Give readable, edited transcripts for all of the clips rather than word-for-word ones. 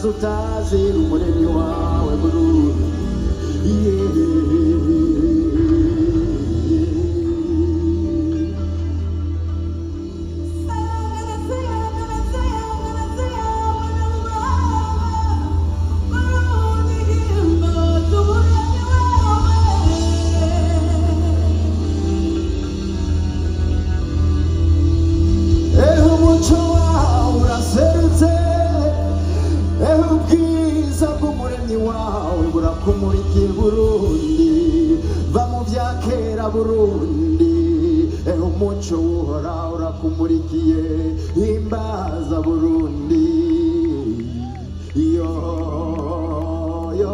utazira umuremyi wawe burundu. Kumurikira Burundi, va mu bya kera Burundi, umuco uhora urakumurikiye, himbaza Burundi, yo yo.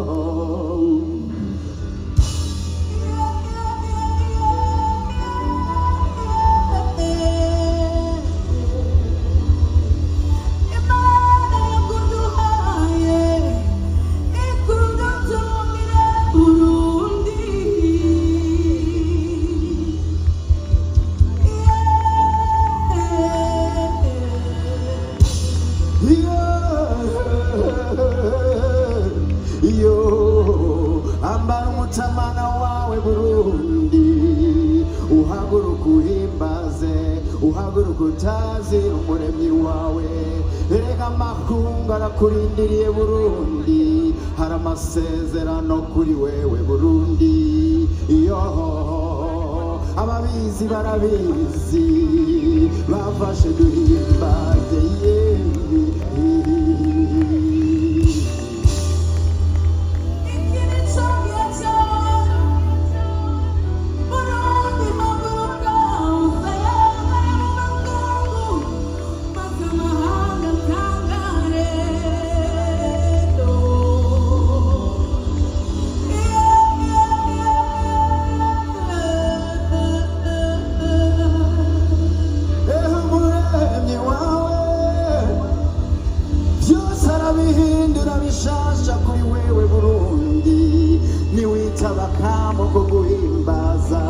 Ambara umutamana wawe Burundi, uhaguruka uhimbaze, uhaguruka utazira umuremyi wawe. Erega amakungu arakurindiriye Burundi, hari amasezerano kuri wewe Burundi. Iyo ababizi barabizi, bafashe duhimbaze bihindura bishasha kuri wewe Burundi. Niwitaba kamo ko guhimbaza,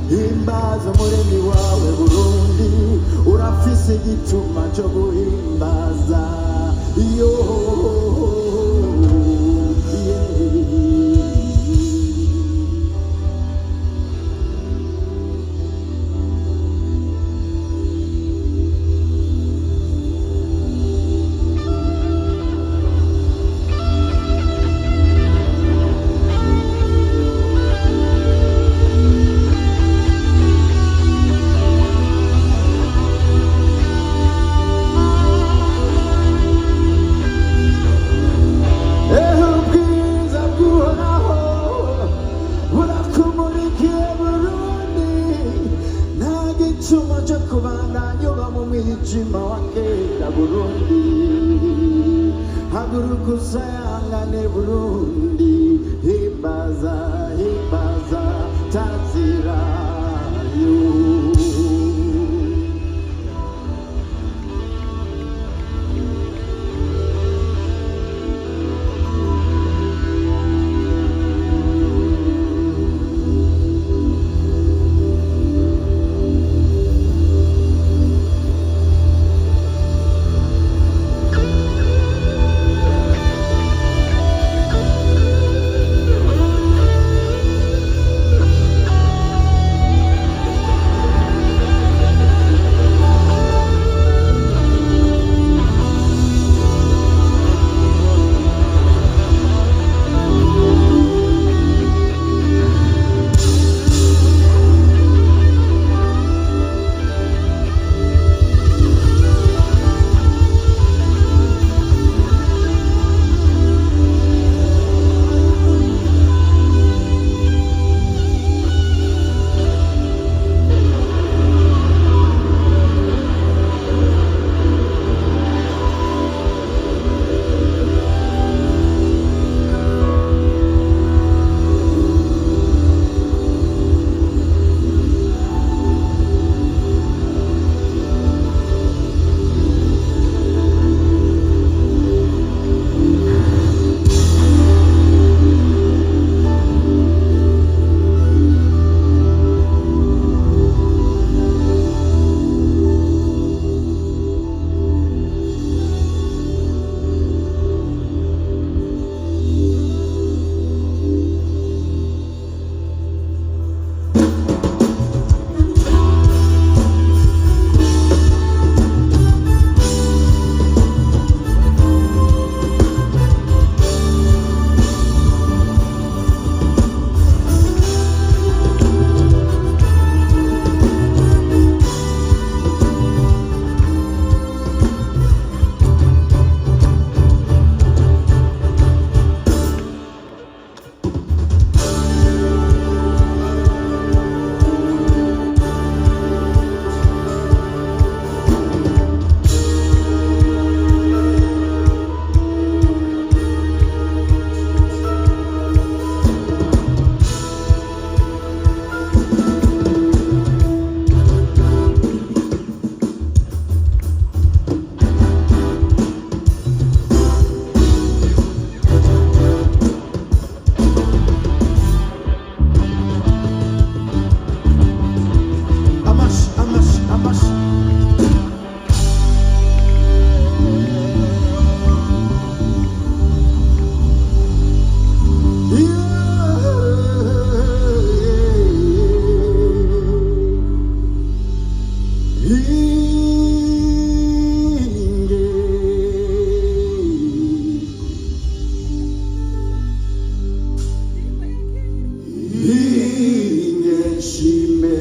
himbaza umuremyi wawe Burundi, urafise igituma cyo guhimbaza. Yo mwijima wa kera Burundi, haguruka usayangane Burundi, himbaza himbaza tazira yo. ingeshime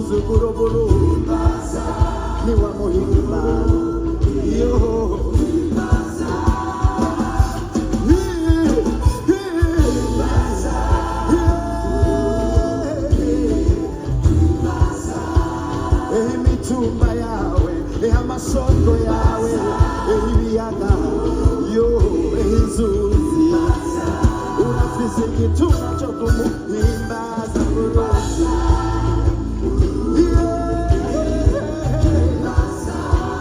umwuzukuru burumbaza niwamuhimba iyo imitumba yawe amasongo yawe ibiyaga yo inzuzi urafise igituma cyo kumuhimbaza kuroza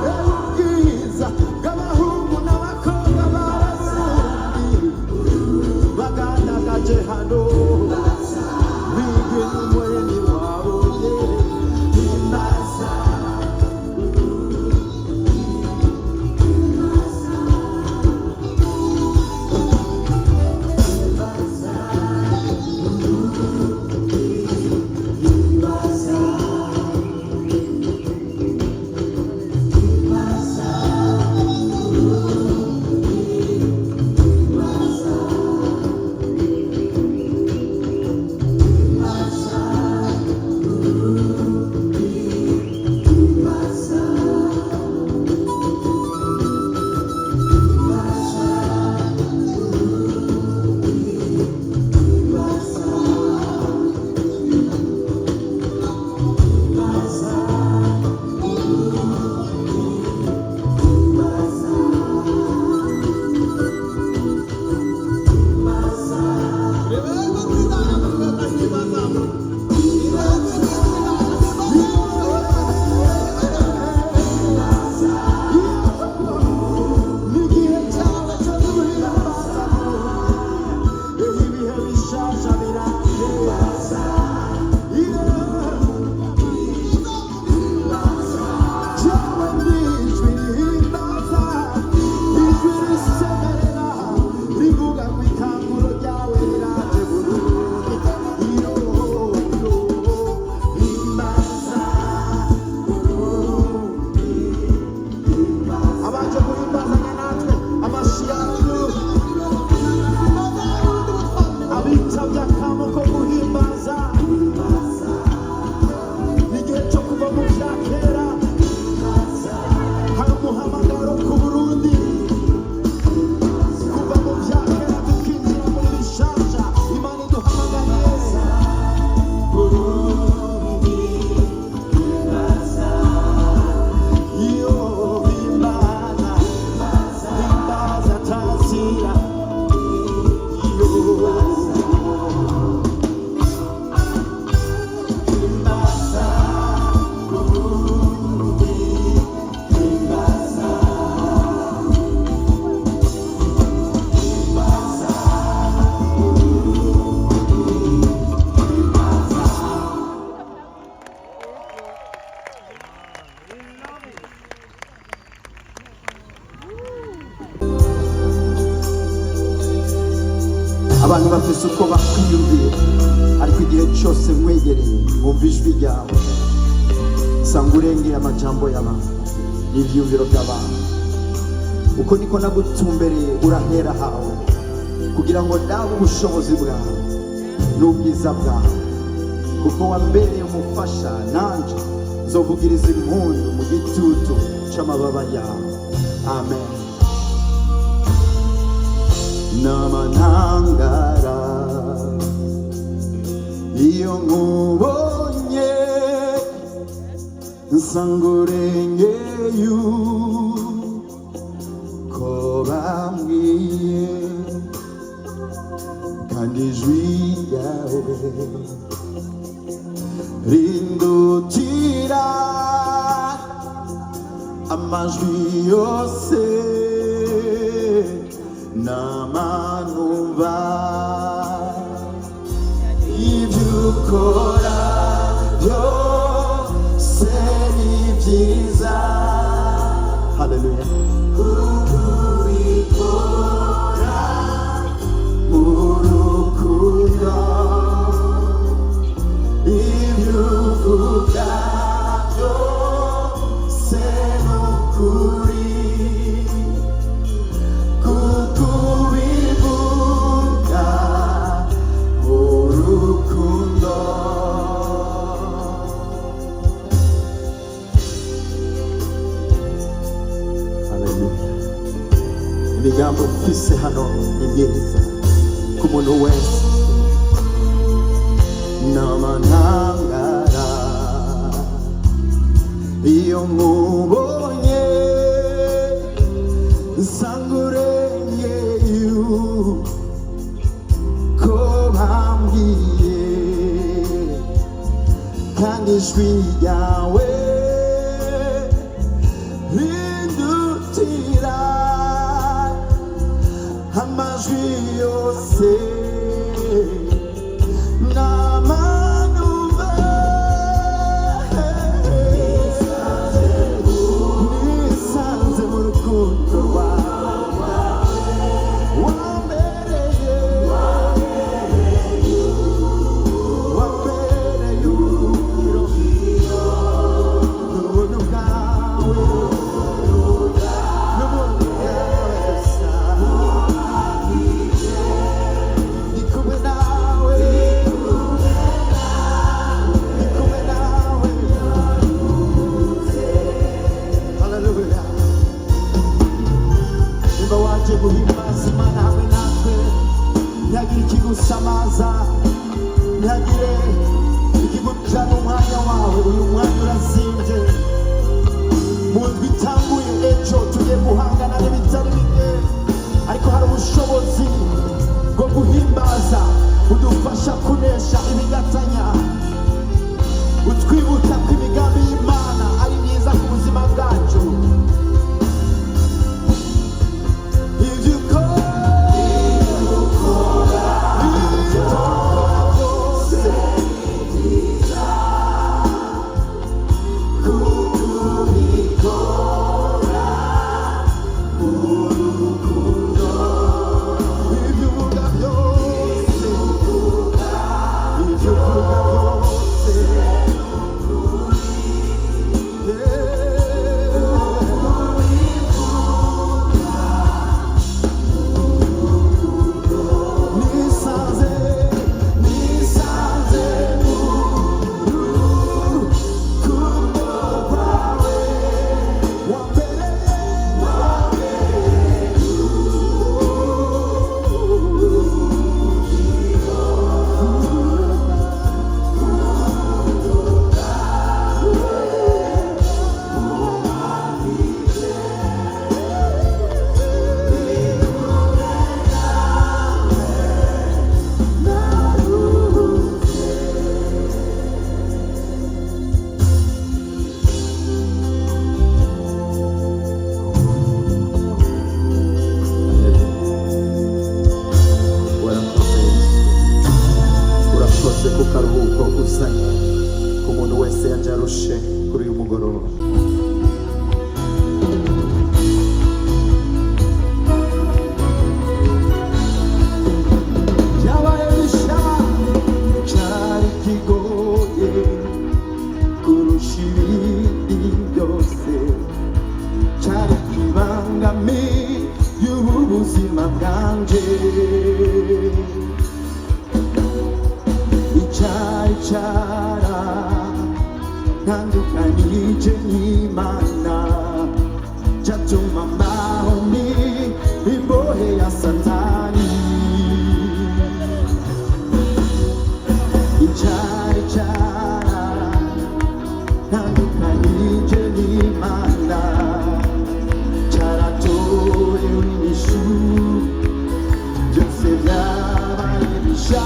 ubwiza bw'abahungu n'abakobwa b'abarundi baganagaje hano bigwe n'umuremyi wawe himbaza abantu bafise uko bakwiyumvira ariko igihe cyose nkwegereye wumva ijwi ryawe sanga urengera amajambo y'abantu n'ivyumviro by'abantu uko niko nagutumbereye urahera hawe kugira ngo ndabe ubushobozi bwawe n'ubwiza bwawe kuko wambereye umufasha nanje nzovugiriza impundu mu gitutu c'amababa yawe amen namanangara iyo nkubonye nsanga urengeye uko bambwiye kandi ijwi ryawe rindutira amajwi yose namanumva ibyo ukora byose ni byiza haleluya ubikora mu rukundo ibyo uvuga byose ni ukuri imigambi ufise hano ni myiza ku muntu wese. N'amantangara iyo nkubonye nsanga urengeye ko bambwiye, kandi ijwi ryawe rindutira amajwi yose n'amanuba. Nisanze mu rukundo rwawe wambereye urugwiro n'ubuntu bwawe n'ubuntu bwawe gusa. Ndi kumwe nawe, ndi kumwe nawe. Haleluya. Nimba waje guhimbaza Imana hamwe natwe, ntihagire ikigusamaza, ntihagire ikigujana umwanya wawe. Uyu mwanya urazinze. Mu ndwi itanguye ejo tugiye guhangana n'ibitari bike, ariko hari ubushobozi bwo guhimbaza budufasha kunesha ibigatanya, utwibutsa ko imigambi y'Imana ari myiza ku buzima bwacu. Ibyo ukora byose kubikora urukundo. Ibyo uvuga byose, ibyo uvuga byose, nisanze mu rukundo rwawe wambereye urakoze ku karuhuko uzanye ku muntu wese yaje arushe kuri uyu mugoroba. Byabaye bisha cyari kigoye kurusha ibindi byose, cyari kibangamiye ubu buzima bwanje. Icyari cyarantandukanije n'Imana, cyatuma mbaho ni imbohe ya Satani. Icyari cyarantandukanije n'Imana, cyaratorewe inyishu, byose byabaye bisha.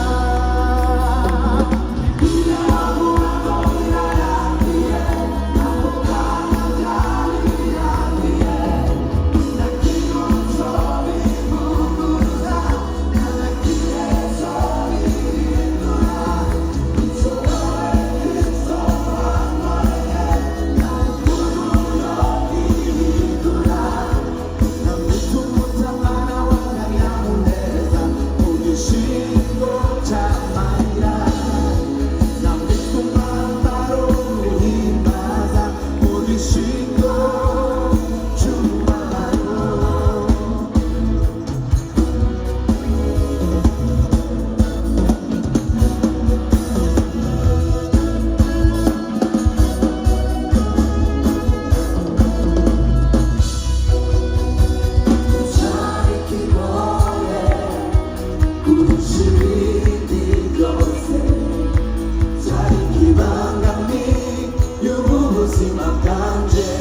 buzima bwanje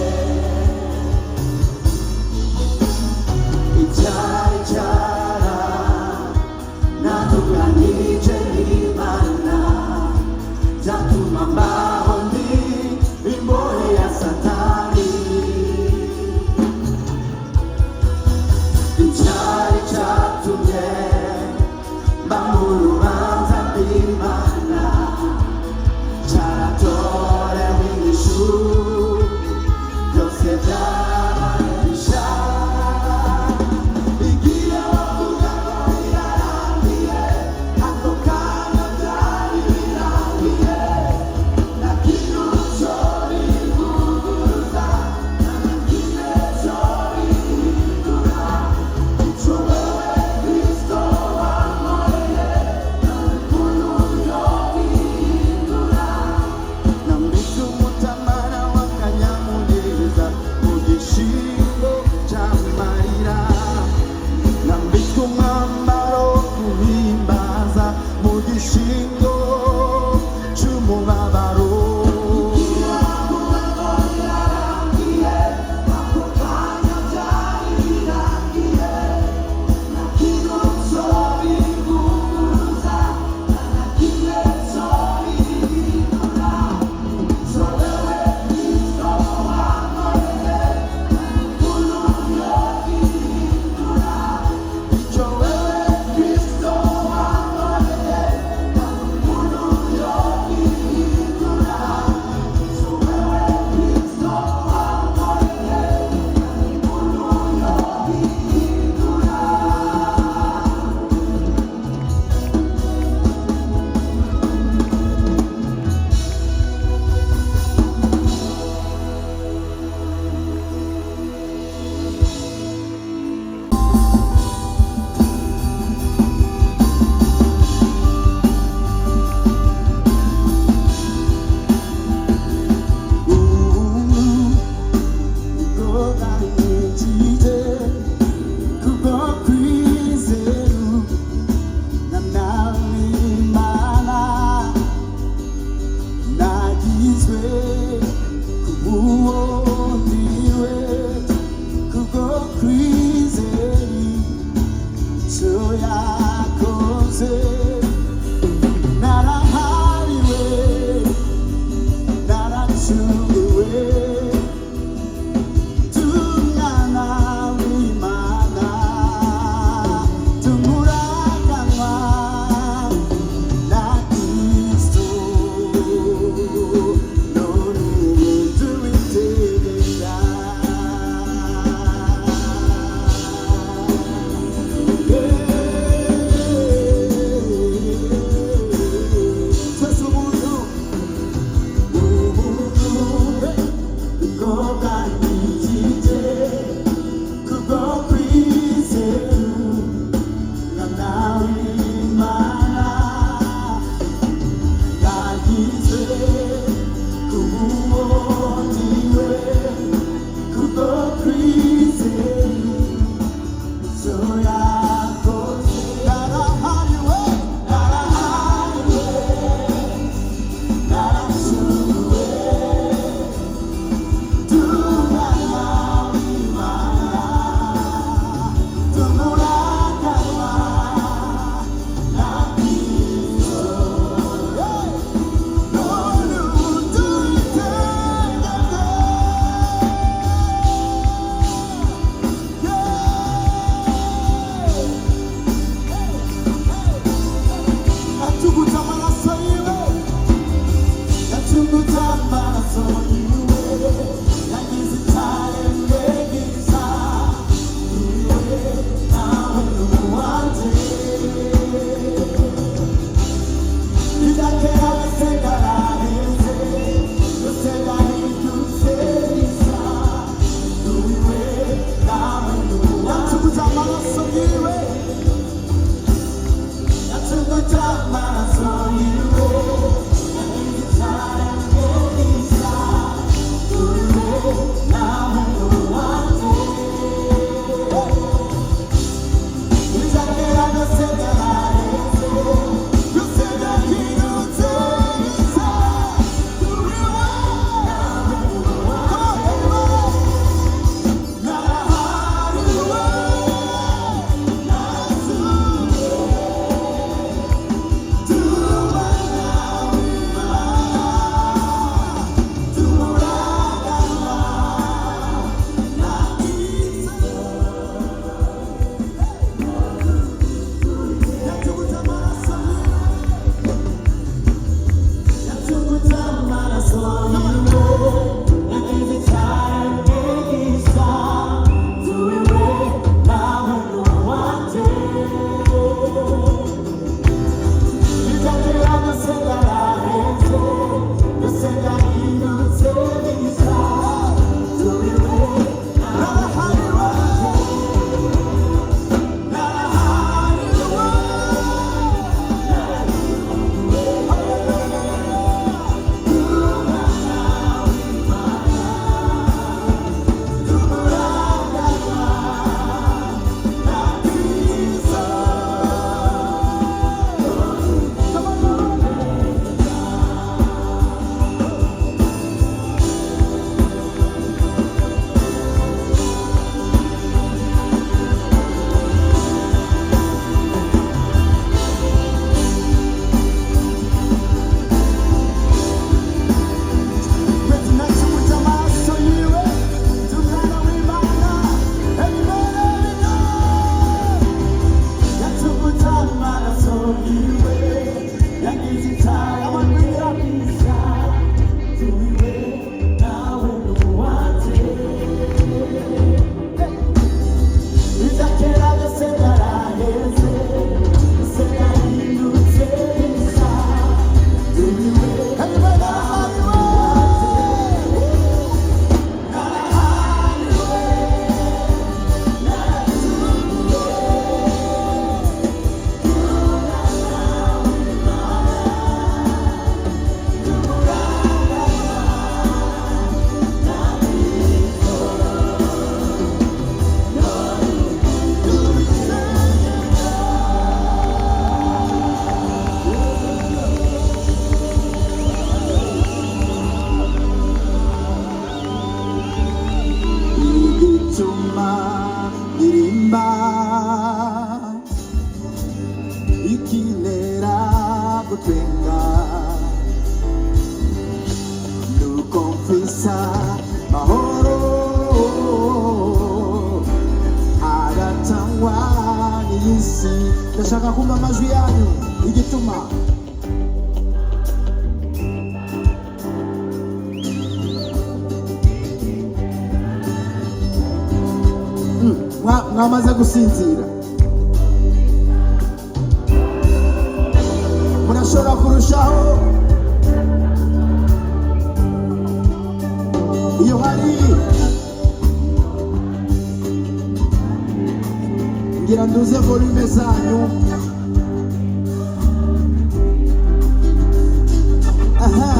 icyari cyara natuganije n'Imana byatuma mbaho ndi imbohe ya Satani icyari cyatumye mba mu rubanza rw'Imana cyaratorewe inyishu byose byabaye bishya igihe wavuga ngo birarangiye ako kanya byari birangiye nta kintu cyo bivuguruza nta na kimwe cyo bihindura icyo wewe Kristo wankoreye nta n'umuntu yobihindura nambitse umutamana w'akanyamuneza mu gishingo cy'amarira nambitse umwambaro wo guhimbaza mu gishingo cy'umubabaro icyo wewe Kristo wankoreye nta n'umuntu yobihindura icyo wewe Kristo wankoreye nta n'umuntu yobihindura ndirimba ikinera gutwenga nuko mfisa mahoro agatangwa n'isi. Ndashaka kumva amajwi yanyu igituma mwamaze gusinzira. Murashobora kurushaho iyo hari ngira nduze volume zanyu. Aha,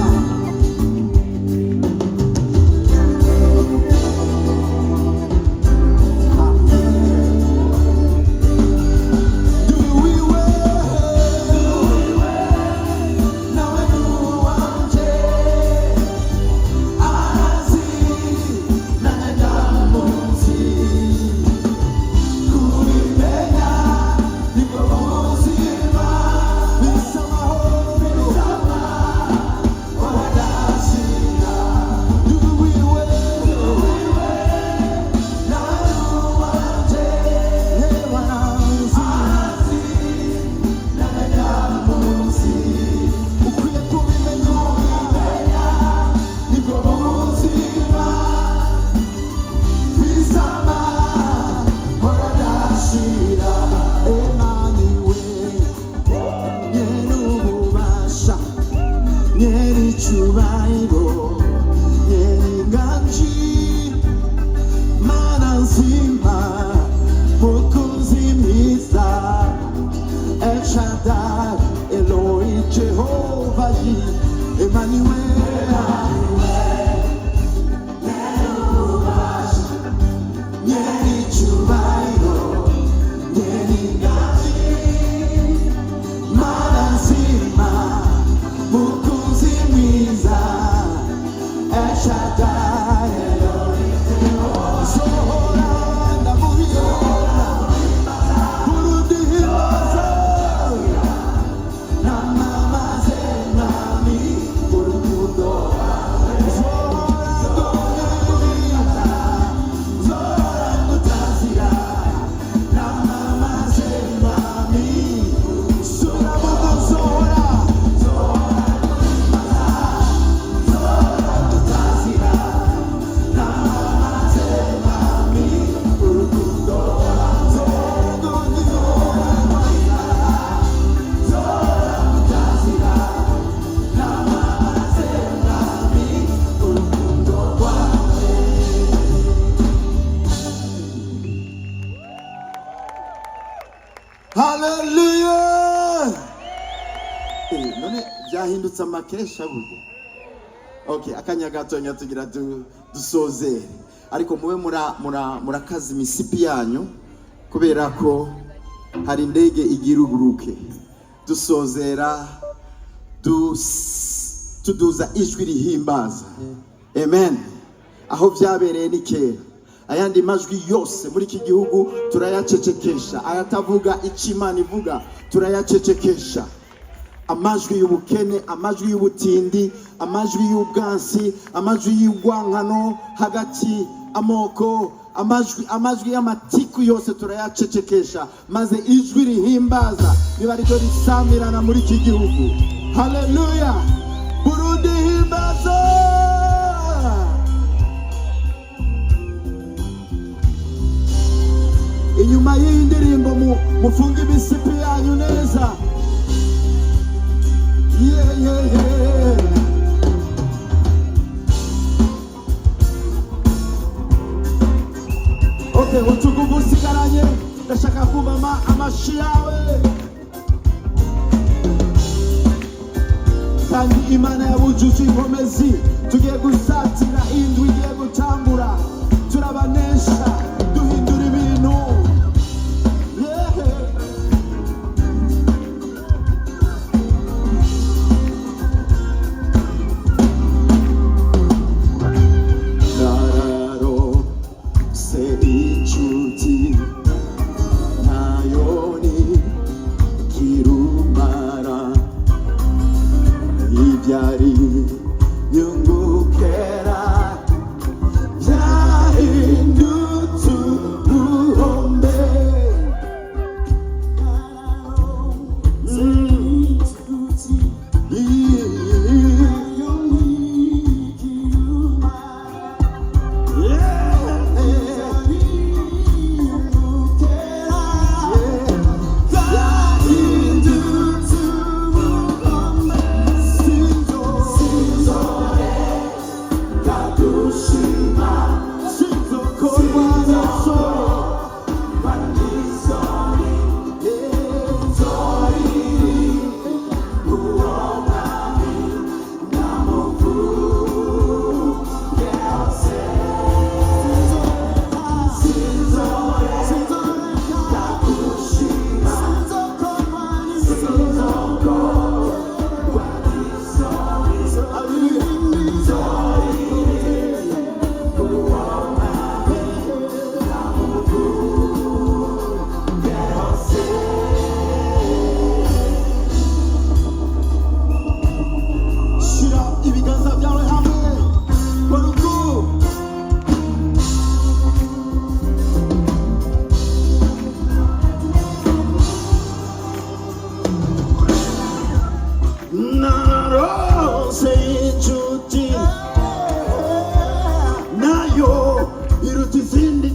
haleluya. None byahindutse amakesha buryo. Okay, akanya gatonya tugira dusoze, ariko mube murakaza imisipi yanyu kubera ko hari indege igira uburuke. Dusozera tuduza ijwi rihimbaza. Amen. Aho byabereye ni kera. Ayandi majwi yose muri iki gihugu turayacecekesha. Ayatavuga icyo Imana ivuga turayacecekesha. Amajwi y'ubukene, amajwi y'ubutindi, amajwi y'ubwansi, amajwi y'ugwankano hagati amoko, amajwi y'amatiku yose turayacecekesha, maze ijwi rihimbaza niba rito risamirana muri iki gihugu. Haleluya. Burundi himbaza. Inyuma y'iyi ndirimbo mufunga imisipi yanyu neza. Yeah, yeah, yeah. Okay, utuguvu usigaranye, ndashaka kumva amashi yawe. Kandi Imana yabujuje inkomezi, tugiye gusatira indwi igiye gutangura. Turabanesha, duhindura ibintu. Nararo se ichi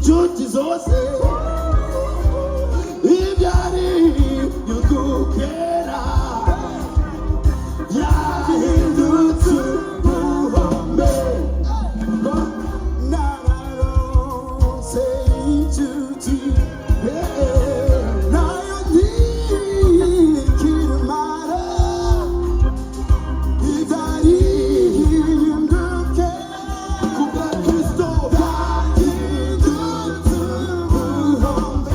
inshuti zose ibyari yudukera byahindutse ubuhombe nararose inshuti nayo ntikirumara ibyari hinduke kubwa Kristo byahindutse ubuhombe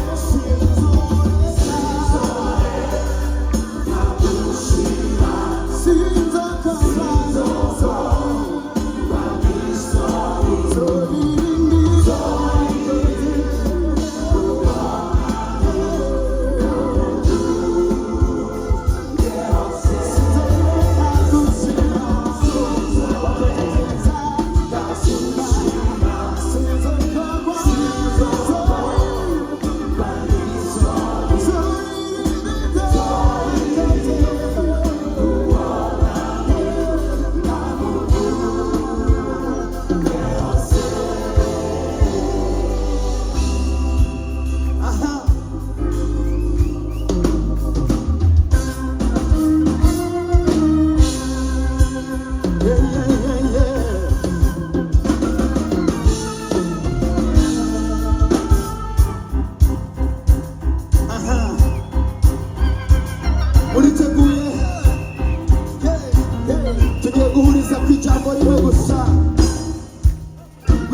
tugiye guhuriza ku ijambo rimwe gusa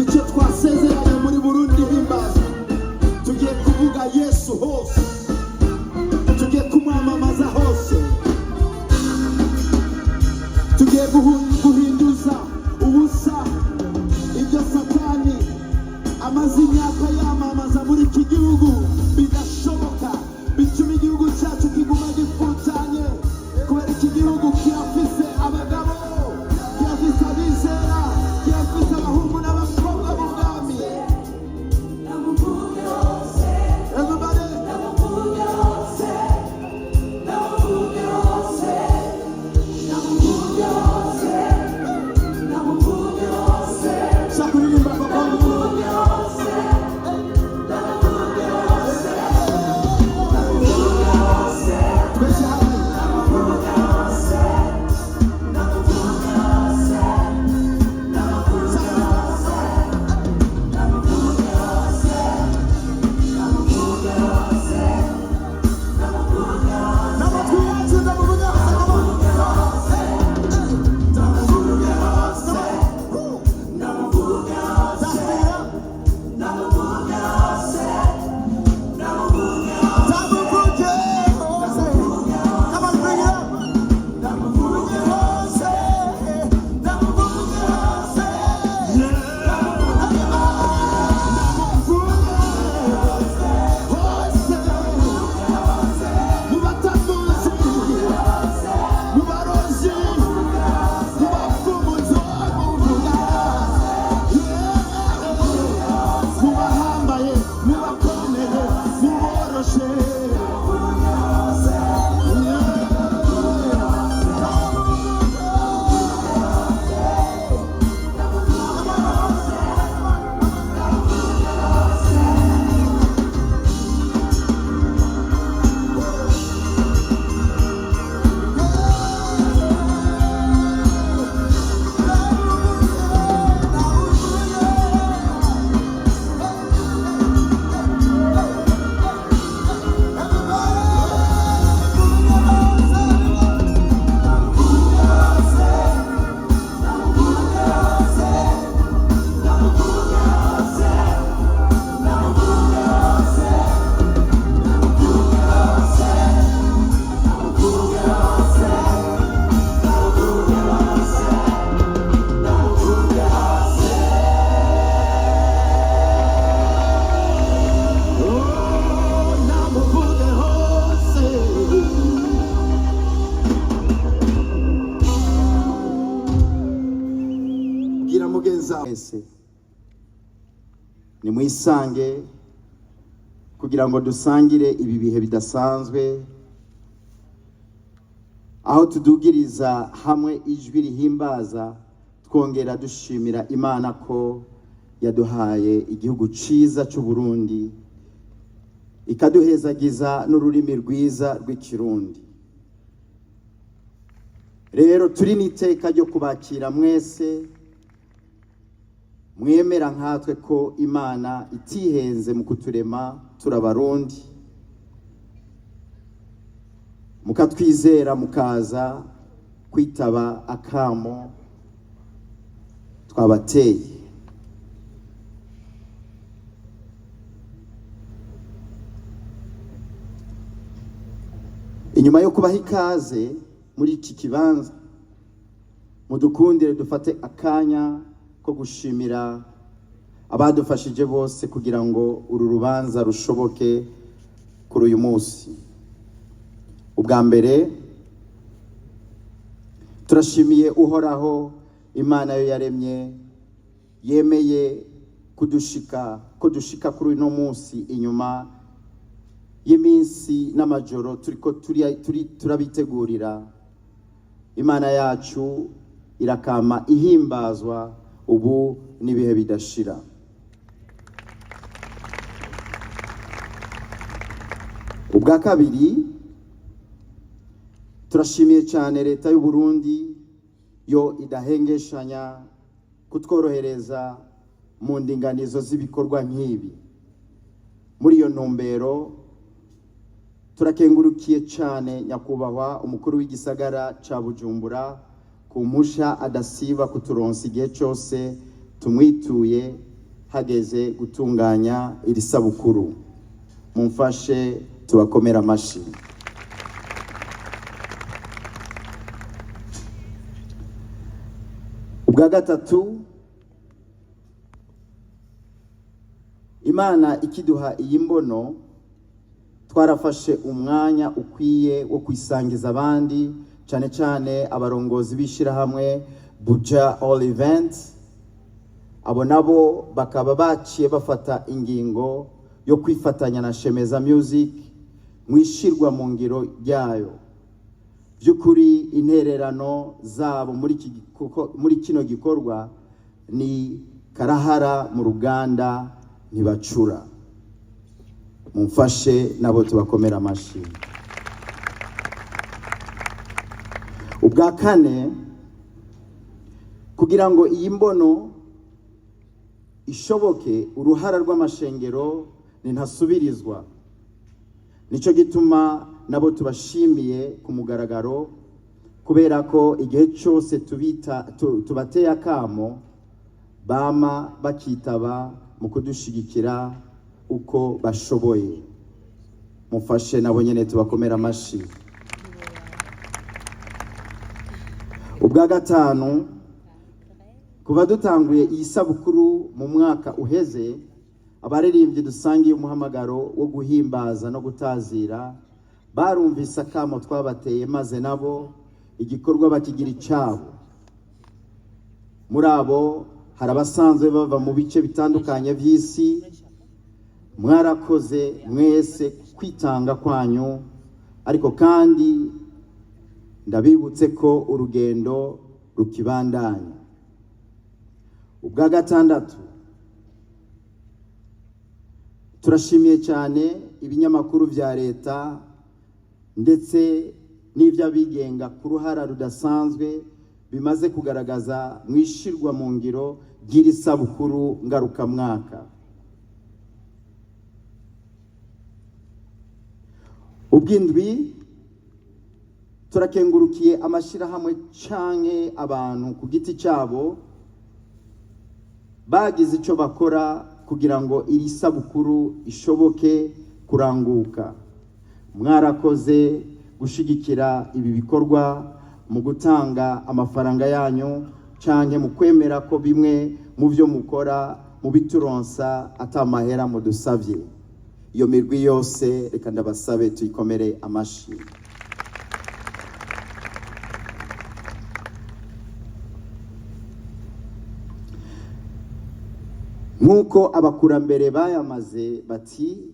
icyo twasezeranye muri Burundi himbaza tugiye kuvuga Yesu hose tugiye kumwamamaza hose tugiye guhinduza ubusa ibyo Satani amaze imyaka yamamaza muri iki gihugu bidashoboka bituma igihugu cyacu kiguma gifutanye kubera iki gihugu kirafise abagabo kirafise abizera kirafise abahungu n'abakobwa b'ubwami mwese nimwisange kugira ngo dusangire ibi bihe bidasanzwe, aho tudugiriza hamwe ijwi rihimbaza twongera dushimira Imana ko yaduhaye igihugu ciza c'u Burundi, ikaduhezagiza n'ururimi rwiza rw'ikirundi. Rero turi n'iteka ryo kubakira mwese mwemera nkatwe ko Imana itihenze mu kuturema turabarundi, mukatwizera mukaza kwitaba akamo twabateye. Inyuma yo kubaha ikaze muri iki kibanza, mudukundire dufate akanya ko gushimira abadufashije bose kugira ngo uru rubanza rushoboke kuri uyu munsi. Ubwa mbere turashimiye Uhoraho Imana yo yaremye, yemeye ko dushika kuri uno munsi inyuma y'iminsi n'amajoro turabitegurira. Imana yacu irakama ihimbazwa ubu n'ibihe bidashira. Ubwa kabiri turashimiye cyane leta y'u Burundi yo idahengeshanya kutworohereza mu ndinganizo z'ibikorwa nk'ibi. Muri iyo ntumbero turakengurukiye cyane nyakubahwa umukuru w'igisagara ca Bujumbura ku musha adasiba kuturonsa igihe cyose tumwituye hageze gutunganya iri sabukuru. Mumfashe tubakomera amashi. Ubwa gatatu, Imana ikiduha iyi mbono, twarafashe umwanya ukwiye wo kwisangiza abandi, cyane cyane abarongozi b'ishirahamwe Buja All Events. Abo nabo bakaba baciye bafata ingingo yo kwifatanya na Shemeza Music mwishirwa mu ngiro ryayo. Byukuri intererano zabo muri kino gikorwa ni karahara mu ruganda ntibacura. Mumfashe nabo tubakomera amashi. Ubwa kane, kugira ngo iyi mbono ishoboke, uruhara rw'amashengero ntasubirizwa. Nico gituma nabo tubashimiye ku mugaragaro, kubera ko igihe cyose tubateye akamo bama bakitaba mu kudushigikira uko bashoboye. Mufashe nabo nyene tubakomera amashi. Ubwa gatanu, kuva dutanguye iyi sabukuru mu mwaka uheze, abaririmbyi dusangiye umuhamagaro wo guhimbaza no gutazira barumvise akamo twabateye, maze nabo igikorwa bakigira icabo. Muri abo hari abasanzwe bava mu bice bitandukanye by'isi. Mwarakoze mwese kwitanga kwanyu, ariko kandi ndabibutse ko urugendo rukibandanya. Ubwa gatandatu, turashimiye cyane ibinyamakuru vya leta ndetse n'ivy'abigenga ku ruhara rudasanzwe bimaze kugaragaza mwishirwa mu ngiro ry'iri sabukuru ngarukamwaka. Ubwindwi, turakengurukiye amashirahamwe canke abantu ku giti cyabo bagize ico bakora kugira ngo iri sabukuru ishoboke kuranguka. Mwarakoze gushigikira ibi bikorwa mu gutanga amafaranga yanyu canke mu kwemera ko bimwe mu byo mukora mu bituronsa atamahera mudusavye. Iyo mirwi yose reka ndabasabe tuyikomere amashi. Nkuko abakurambere bayamaze bati,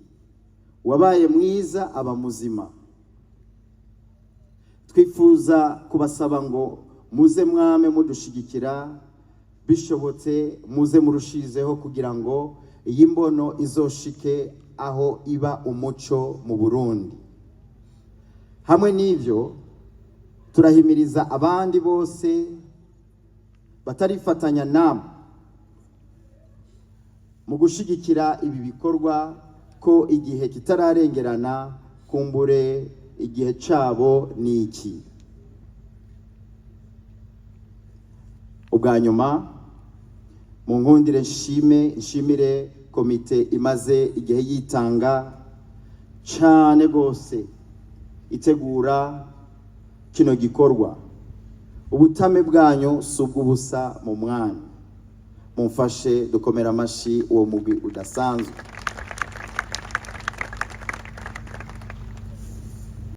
wabaye mwiza aba muzima. Twifuza kubasaba ngo muze mwame mudushigikira bishobotse muze murushizeho kugira ngo iyi mbono izoshike aho iba umuco mu Burundi. Hamwe n'ivyo turahimiriza abandi bose batarifatanya namwe mu gushigikira ibi bikorwa ko igihe kitararengerana, kumbure igihe cabo niki. Ubwa nyuma mu nkundire nshimire komite imaze igihe yitanga cyane gose itegura kino gikorwa. Ubutame bwanyu subw'ubusa mu mwanya. Mumfashe dukomera amashi uwo mugwi udasanzwe.